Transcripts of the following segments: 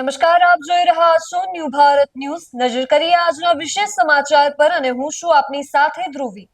નમસ્કાર, આપ જોઈ રહ્યા છો ન્યૂ ભારત ન્યૂઝ। નજર કરીએ આજના વિશેષ સમાચાર પર અને હું છું આપની સાથે ધ્રુવી।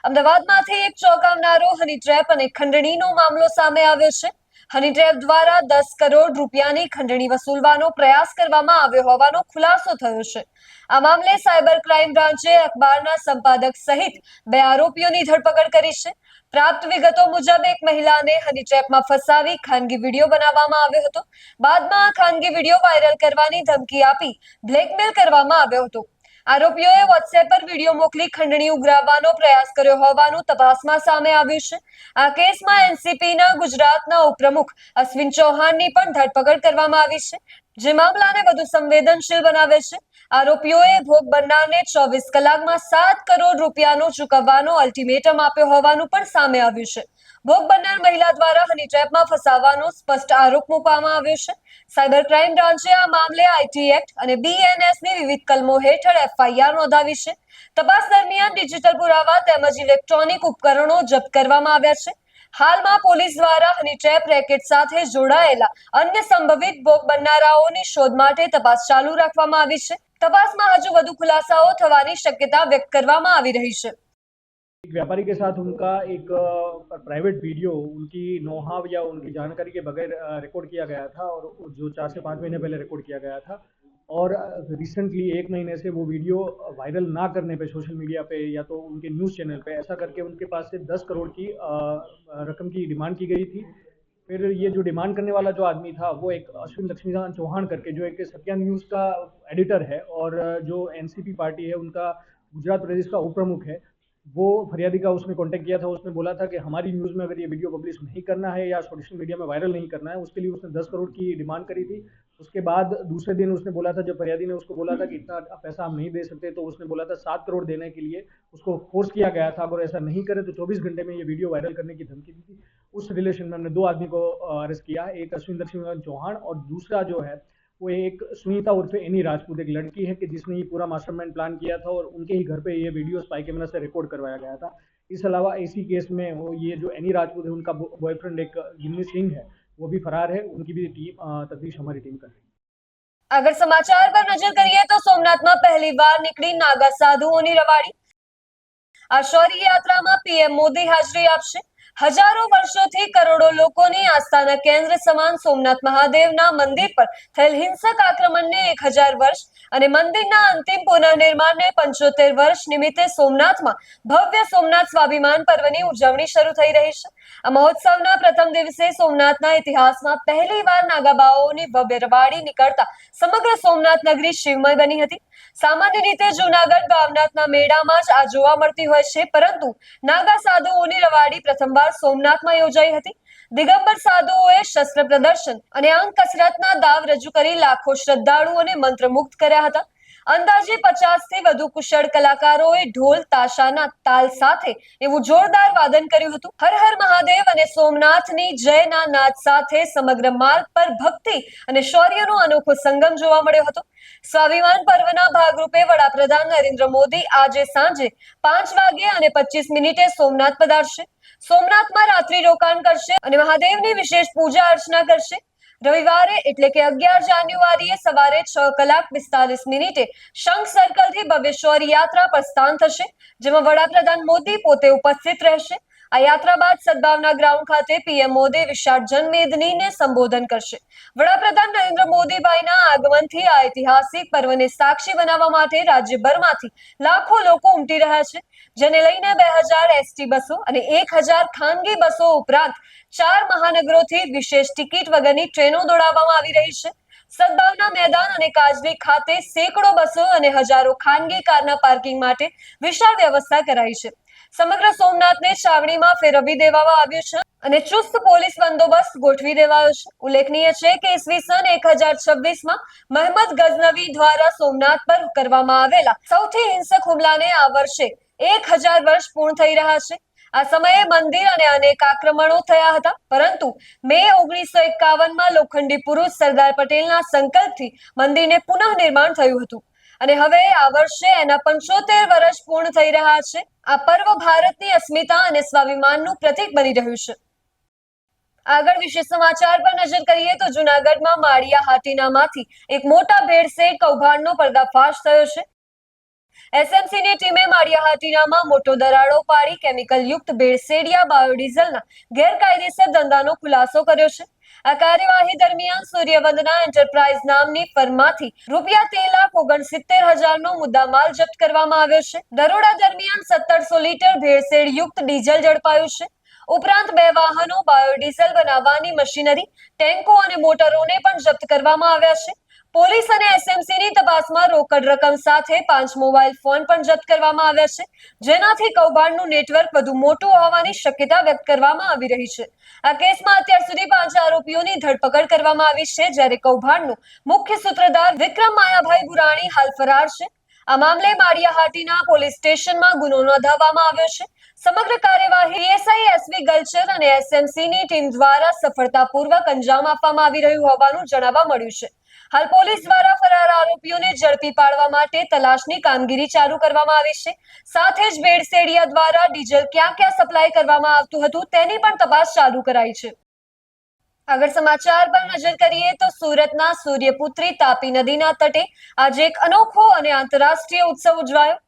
અમદાવાદમાંથી એક ચોંકાવનારો હની ટ્રેપ અને ખંડણીનો મામલો સામે આવ્યો છે। હની ટ્રેપ દ્વારા 10 કરોડ રૂપિયાની ખંડણી વસૂલવાનો પ્રયાસ કરવામાં આવ્યો હોવાનો ખુલાસો થયો છે। આ મામલે સાયબર ક્રાઇમ બ્રાન્ચે અખબારના સંપાદક સહિત 2 આરોપીઓની ધરપકડ કરી છે। પ્રાપ્ત વિગતો મુજબ એક મહિલાને હની ટ્રેપમાં ફસાવી ખાનગી વિડીયો બનાવવામાં આવ્યો હતો। બાદમાં ખાનગી વિડીયો વાયરલ કરવાની ધમકી આપી બ્લેકમેલ કરવામાં આવ્યો હતો। આરોપીઓએ વોટ્સએપ પર વિડીયો મોકલી ખંડણી ઉઘરાવવાનો પ્રયાસ કર્યો હોવાનું તપાસમાં સામે આવ્યું છે। આ કેસમાં એનસીપીના ગુજરાતના ઉપપ્રમુખ અશ્વિન ચૌહાણની પણ ધરપકડ કરવામાં આવી છે, જે મામલાને વધુ સંવેદનશીલ બનાવે છે। આરોપીઓએ ભોગ બનનારને 24 કલાકમાં 7 કરોડ રૂપિયાનો ચૂકવવાનો અલ્ટિમેટમ આપ્યો હોવાનું પણ સામે આવ્યું છે। ભોગ બનનાર મહિલા દ્વારા હની ટ્રેપમાં ફસાવાનો સ્પષ્ટ આરોપ મૂકવામાં આવ્યો છે। સાયબર ક્રાઇમ બ્રાન્ચે આ મામલે આઈટી એક્ટ અને બીએનએસની વિવિધ કલમો હેઠળ એફઆઈઆર નોંધાવી છે। તપાસ દરમિયાન ડિજિટલ પુરાવા તેમજ ઇલેક્ટ્રોનિક ઉપકરણો જપ્ત કરવામાં આવ્યા છે। હાલમાં પોલીસ દ્વારા હની ટ્રેપ રેકેટ સાથે જોડાયેલા અન્ય સંભવિત ભોગ બનનારાઓની શોધ માટે તપાસ ચાલુ રાખવામાં આવી છે। તપાસમાં હજુ વધુ ખુલાસાઓ થવાની શક્યતા व्यक्त કરવામાં આવી રહી છે। एक व्यापारी के साथ उनका एक प्राइवेट वीडियो उनकी नोहाव या उनकी जानकारी के बगैर रिकॉर्ड किया गया था, और जो 4 से 5 महीने पहले रिकॉर्ड किया गया था। और रिसेंटली 1 महीने से वो वीडियो वायरल ना करने पे सोशल मीडिया पे या तो उनके न्यूज़ चैनल पे ऐसा करके उनके पास से 10 करोड़ की रकम की डिमांड की गई थी। फिर ये जो डिमांड करने वाला जो आदमी था वो एक अश्विन लक्ष्मीकांत चौहान करके, जो एक सत्या न्यूज़ का एडिटर है और जो एनसीपी पार्टी है उनका गुजरात प्रदेश का उपप्रमुख है, वो फरियादी का उसने कांटेक्ट किया था। उसने बोला था कि हमारी न्यूज़ में अगर ये वीडियो पब्लिश नहीं करना है या सोशल मीडिया में वायरल नहीं करना है, उसके लिए उसने 10 करोड़ की डिमांड करी थी। उसके बाद दूसरे दिन उसने बोला था, जब फरियादी ने उसको बोला था कि इतना पैसा हम नहीं दे सकते, तो उसने बोला था 7 करोड़ देने के लिए उसको फोर्स किया गया था। अगर ऐसा नहीं करे तो 24 घंटे में ये वीडियो वायरल करने की धमकी दी थी। उस रिलेशन में हमने 2 आदमी को अरेस्ट किया, एक अश्विन लक्ष्मीकांत चौहान और दूसरा जो है वो एक सुनीता उर्फे एनी राजपूत, एक लड़की है कि जिसने ये पूरा मास्टरमाइंड प्लान किया था और उनके ही घर पे ये वीडियो स्पाई कैमरा से रिकॉर्ड करवाया गया था। इस अलावा इसी केस में वो ये जो एनी राजपूत है उनका बॉयफ्रेंड एक गिन्नी सिंह है, वो भी फरार है। उनकी भी टीम तफ्तीश हमारी टीम कर रही है। अगर समाचार पर नजर करिए तो सोमनाथ में पहली बार निकली नागा साधुओं की रवाड़ी। आ शौर्य यात्रा में पीएम मोदी हाजरी आपशे। हजारों वर्षोथी करोड़ों लोकोनी आस्थाना केंद्र समान सोमनाथ महादेवना मंदिर पर थયેલ हिंसक आक्रमणने 1000 वर्ष અને મંદિરના અંતિમ પુનઃનિર્માણને 75 વર્ષ નિમિત્તે સોમનાથમાં ભવ્ય સોમનાથ સ્વાભિમાન પર્વની ઉજવણી શરૂ થઈ રહી છે। આ મહોત્સવના પ્રથમ દિવસે સોમનાથના ઇતિહાસમાં પહેલીવાર નાગાબાઓની ભવ્ય રવાડી નીકળતા સમગ્ર સોમનાથ નગરી શિવમય બની હતી। સામાન્ય રીતે જૂનાગઢ ભાવનાથના મેળામાં જ આ જોવા મળતી હોય છે, પરંતુ નાગા સાધુઓની રવાડી પ્રથમવાર સોમનાથમાં યોજાઈ હતી। દિગંબર સાધુઓએ શસ્ત્ર પ્રદર્શન અને અંગ કસરતના દાવ રજૂ કરી લાખો શ્રદ્ધાળુઓને મંત્રમુગ્ધ કર્યા હતા। અંદાજે 50 થી વધુ કુશળ કલાકારોએ ઢોલ તાશાના તાલ સાથે એવું જોરદાર વાદન કર્યું હતું। હર હર મહાદેવ અને સોમનાથની જયના નાદ સાથે સમગ્ર માર્ગ પર ભક્તિ અને શૌર્યનો અનોખો સંગમ જોવા મળ્યો હતો। સ્વાભિમાન પર્વના ભાગરૂપે વડાપ્રધાન નરેન્દ્ર મોદી આજે સાંજે 5 વાગે અને 25 મિનિટે સોમનાથ પધારશે। સોમનાથમાં રાત્રિ રોકાણ કરશે અને મહાદેવની વિશેષ પૂજા અર્ચના કરશે। રવિવારે એટલે કે 11 જાન્યુઆરીએ સવારે 6 કલાક 45 મિનિટે શંખ સર્કલથી ભવ્ય શૌર્ય યાત્રા પ્રસ્થાન થશે, જેમાં વડાપ્રધાન મોદી પોતે ઉપસ્થિત રહેશે। આ યાત્રા બાદ સદભાવના ગ્રાઉન્ડ ખાતે પીએમ મોદી વિશાળ જનમેદનીને સંબોધન કરશે। વડાપ્રધાન નરેન્દ્ર મોદીભાઈના આગમનથી આ ઐતિહાસિક પર્વને સાક્ષી બનાવવા માટે રાજ્યભરમાંથી લાખો લોકો ઉમટી રહ્યા છે, જેને લઈને 2000 એસટી બસો અને 1000 ખાનગી બસો ઉપરાંત 4 મહાનગરોથી વિશેષ ટિકિટ વગરની ટ્રેનો દોડાવવામાં આવી રહી છે। સદભાવના મેદાન અને કાજલી ખાતે સેંકડો બસો અને હજારો ખાનગી કારના પાર્કિંગ માટે વિશાળ વ્યવસ્થા કરાઈ છે। સમગ્ર સોમનાથને છાવણીમાં ફેરવી દેવામાં આવ્યું છે અને ચુસ્ત પોલીસ બંદોબસ્ત ગોઠવી દેવાયો છે। ઉલ્લેખનીય છે કે ઈસવીસન 1026માં મહમદ ગઝનવી દ્વારા સોમનાથ પર કરવામાં આવેલા સૌથી હિંસક હુમલાને આ વર્ષે 1000 વર્ષ પૂર્ણ થઈ રહ્યા છે। આ સમયે મંદિર અને અનેક આક્રમણો થયા હતા, પરંતુ મે 1951માં લોખંડી પુરુષ સરદાર પટેલના સંકલ્પથી મંદિરને પુનઃનિર્માણ થયું હતું અને હવે આ વર્ષે એના 75 વર્ષ પૂર્ણ થઈ રહ્યા છે। આ પર્વ ભારતની અસ્મિતા અને સ્વાભિમાનનું પ્રતીક બની રહ્યું છે। આગળ વિશેષ સમાચાર પર નજર કરીએ તો જૂનાગઢમાં માળિયા હાટીનામાંથી એક મોટા ભેળસેળ કૌભાંડનો પર્દાફાશ થયો છે. એસએમસીની ટીમે માળિયા હાટીનામાં મોટો દરાડો પાડી કેમિકલ યુક્ત ભેળસેળિયા બાયોડીઝલના ગેરકાયદેસર ધંધાનો ખુલાસો કર્યો છે. આ કાર્યવાહી દરમિયાન સૂર્યવંદના એન્ટરપ્રાઇઝ નામની ફર્મમાંથી રૂપિયા 3,69,000નો મુદ્દામાલ જપ્ત કરવામાં આવ્યો છે. દરોડા દરમિયાન 1700 લીટર ભેળસેળ યુક્ત ડીઝલ ઝડપાયું છે. ઉપરાંત 2 વાહનો, બાયોડીઝલ બનાવવાની મશીનરી, ટેન્કો અને મોટરોને પણ જપ્ત કરવામાં આવ્યા છે. પોલીસ અને એસએમસીની તપાસમાં રોકડ રકમ સાથે 5 મોબાઈલ ફોન પણ જપ્ત કરવામાં આવ્યા છે, જેનાથી કૌભાંડનું નેટવર્ક વધુ મોટું હોવાની શક્યતા વ્યક્ત કરવામાં આવી રહી છે. આ કેસમાં અત્યાર સુધી 5 આરોપીઓની ધરપકડ કરવામાં આવી છે, જ્યારે કૌભાંડનો મુખ્ય સૂત્રધાર વિક્રમ માયાભાઈ બુરાણી હાલ ફરાર છે. આ મામલે માળિયા હાટીના પોલીસ સ્ટેશનમાં ગુનો નોંધાવવામાં આવ્યો છે. સમગ્ર કાર્યવાહી પીએસઆઈ એસવી ગલચર અને એસએમસીની ટીમ દ્વારા સફળતાપૂર્વક અંજામ આપવામાં આવી રહ્યું હોવાનું જાણવા મળ્યું છે. હાલ પોલીસ દ્વારા ફરાર આરોપીઓને ઝડપી પાડવા માટે તલાશની કામગીરી ચાલુ કરવામાં આવી છે. સાથે જ ભેળસેળિયા દ્વારા ડીઝલ ક્યાં ક્યાં સપ્લાય કરવામાં આવતું હતું તેની પણ તપાસ ચાલુ કરાઈ છે. આગળ સમાચાર પર નજર કરીએ તો સુરતના સૂર્યપુત્રી તાપી નદીના તટે આજે એક અનોખો અને આંતરરાષ્ટ્રીય ઉત્સવ ઉજવાયો.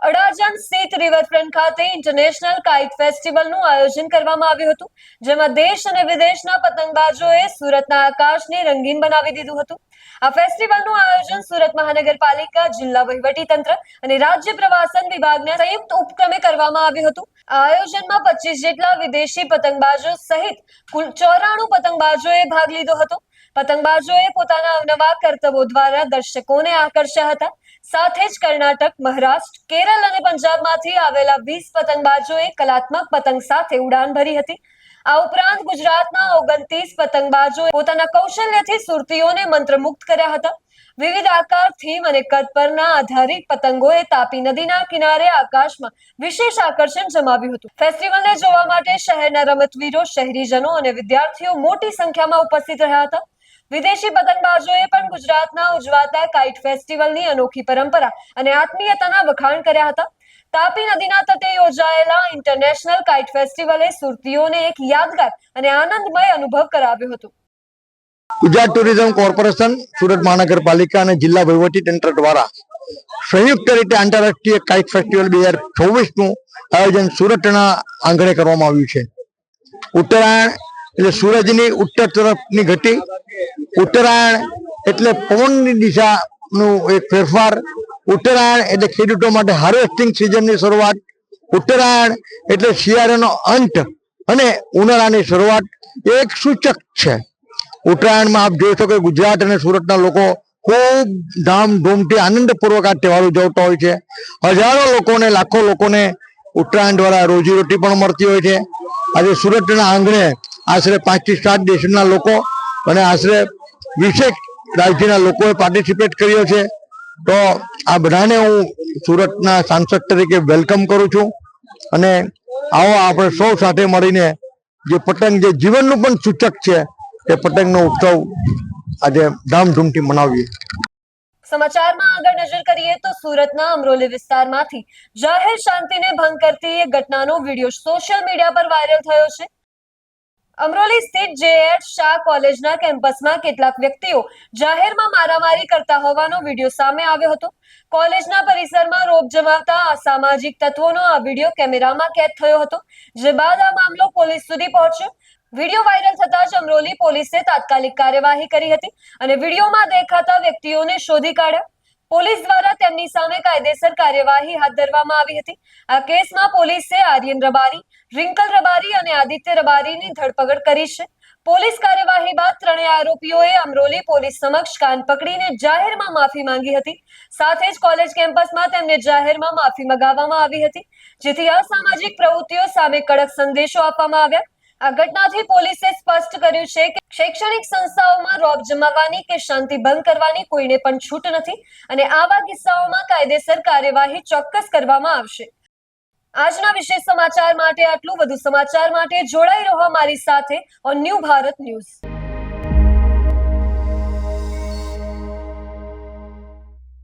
અડાજણ સ્થિત રિવરફ્રન્ટ ખાતે ઇન્ટરનેશનલ કાઇટ ફેસ્ટિવલનું આયોજન કરવામાં આવ્યું હતું, જેમાં દેશ અને વિદેશના પતંગબાજોએ સુરતના આકાશને રંગીન બનાવી દીધું હતું. આ ફેસ્ટિવલનું આયોજન સુરત મહાનગરપાલિકા, જિલ્લા વહીવટીતંત્ર અને રાજ્ય પ્રવાસન વિભાગના સંયુક્ત ઉપક્રમે કરવામાં આવ્યું હતું. આ આયોજનમાં 25 જેટલા વિદેશી પતંગબાજો સહિત કુલ 94 પતંગબાજોએ ભાગ લીધો હતો. પતંગબાજોએ પોતાના અવનવા કરતબો દ્વારા દર્શકોને આકર્ષ્યા હતા. સાથે જ કર્ણાટક, મહારાષ્ટ્ર, કેરળ અને પંજાબમાંથી આવેલા 20 પતંગબાજોએ કલાત્મક પતંગ સાથે ઉડાન ભરી હતી. આ ઉપરાંત ગુજરાતના 29 પતંગબાજોએ પોતાના કૌશલ્યથી સુરતીઓને મંત્રમુગ્ધ કર્યા હતા. વિવિધ આકાર, થીમ અને કદ પરના આધારિત પતંગોએ તાપી નદીના કિનારે આકાશમાં વિશેષ આકર્ષણ જમાવ્યું હતું. ફેસ્ટિવલને જોવા માટે શહેરના રમતવીરો, શહેરીજનો અને વિદ્યાર્થીઓ મોટી સંખ્યામાં ઉપસ્થિત રહ્યા હતા. વિદેશી પતંગબાજોએ પણ ગુજરાતના ઉજવાતા કાઇટ ફેસ્ટિવલની અનોખી પરંપરા અને આત્મીયતાના વખાણ કર્યા હતા. તાપી નદીના તટે યોજાયેલા ઇન્ટરનેશનલ કાઇટ ફેસ્ટિવલે સુરતીઓને એક યાદગાર અને આનંદમય અનુભવ કરાવ્યો હતો. ગુજરાત ટુરિઝમ કોર્પોરેશન, સુરત મહાનગરપાલિકા અને જિલ્લા વહીવટીતંત્ર દ્વારા સંયુક્ત રીતે આંતરરાષ્ટ્રીય કાઇટ ફેસ્ટિવલ 2024નું આયોજન સુરતના આંગણે કરવામાં આવ્યું છે. ઉત્તરાયણ એટલે સૂરજની ઉત્તર તરફની ગતિ, ઉત્તરાયણ એટલે પવનની દિશાનું એક ફેરફાર, ઉત્તરાયણ એટલે ખેડૂતો માટે હાર્વેસ્ટિંગ સિઝનની શરૂઆત, ઉત્તરાયણ એટલે શિયાળાનો અંત અને ઉનાળાની શરૂઆત એક સૂચક છે. ઉત્તરાયણમાં આપ જોઈ શકો કે ગુજરાત અને સુરતના લોકો ખૂબ ધામધૂમથી આનંદપૂર્વક આ તહેવાર ઉજવતા હોય છે. હજારો લોકોને, લાખો લોકોને ઉત્તરાયણ દ્વારા રોજીરોટી પણ મળતી હોય છે. આજે સુરતના આંગણે આશરે 5 થી 7 દેશના લોકો અને આશરે 20 રાજ્યના લોકોએ પાર્ટિસિપેટ કર્યો છે. તો આ બધાને હું સુરતના સાંસદ તરીકે વેલકમ કરું છું અને આવો આપણે સૌ સાથે મળીને જે પતંગ, જે જીવનનું પણ સૂચક છે, એ પતંગનો ઉત્સવ આજે ધામધૂમથી મનાવીએ. સમાચારમાં આગળ નજર કરીએ તો સુરતના અમરોલી વિસ્તારમાંથી જાહેર શાંતિને ભંગ કરતી એક ઘટનાનો વિડીયો સોશિયલ મીડિયા પર વાયરલ થયો છે. અમરોલી સ્થિત જે.એચ. શાહ કોલેજના કેમ્પસમાં કેટલાક વ્યક્તિઓ જાહેરમાં મારામારી કરતા હોવાનો વિડીયો સામે આવ્યો હતો. કોલેજના પરિસરમાં રોપ જમાવતા અસામાજિક તત્વોનો આ વિડીયો કેમેરામાં કેદ થયો હતો, જે બાદ આ મામલો પોલીસ સુધી પહોંચ્યો. વિડીયો વાયરલ થતા જ અમરોલી પોલીસે તાત્કાલિક કાર્યવાહી કરી હતી અને વિડીયોમાં દેખાતા વ્યક્તિઓને શોધી કાઢ્યા. પોલીસ દ્વારા તેમની સામે કાયદેસર કાર્યવાહી હાથ ધરવામાં આવી હતી. આ કેસમાં પોલીસે આર્યન રબારી, રિંકલ રબારી અને આદિત્ય રબારીની ધરપકડ કરી છે. પોલીસ કાર્યવાહી બાદ ત્રણેય આરોપીઓએ અમરોલી પોલીસ સમક્ષ કાન પકડીને જાહેરમાં માફી માંગી હતી. સાથે જ કોલેજ કેમ્પસમાં તેમને જાહેરમાં માફી મંગાવવામાં આવી હતી, જેથી અસામાજિક પ્રવૃત્તિઓ સામે કડક સંદેશો આપવામાં આવ્યા. આ ઘટનાથી પોલીસે સ્પષ્ટ કર્યું છે કે શૈક્ષણિક સંસ્થાઓમાં રોપ જમાવવાની કે શાંતિ ભંગ કરવાની કોઈને પણ છૂટ નથી અને આવા કિસ્સાઓમાં કાયદેસર કાર્યવાહી ચોક્કસ કરવામાં આવશે. આજના વિશેષ સમાચાર માટે આટલું. વધુ સમાચાર માટે જોડાઈ રહો મારી સાથે ઓન ન્યૂ ભારત ન્યૂઝ.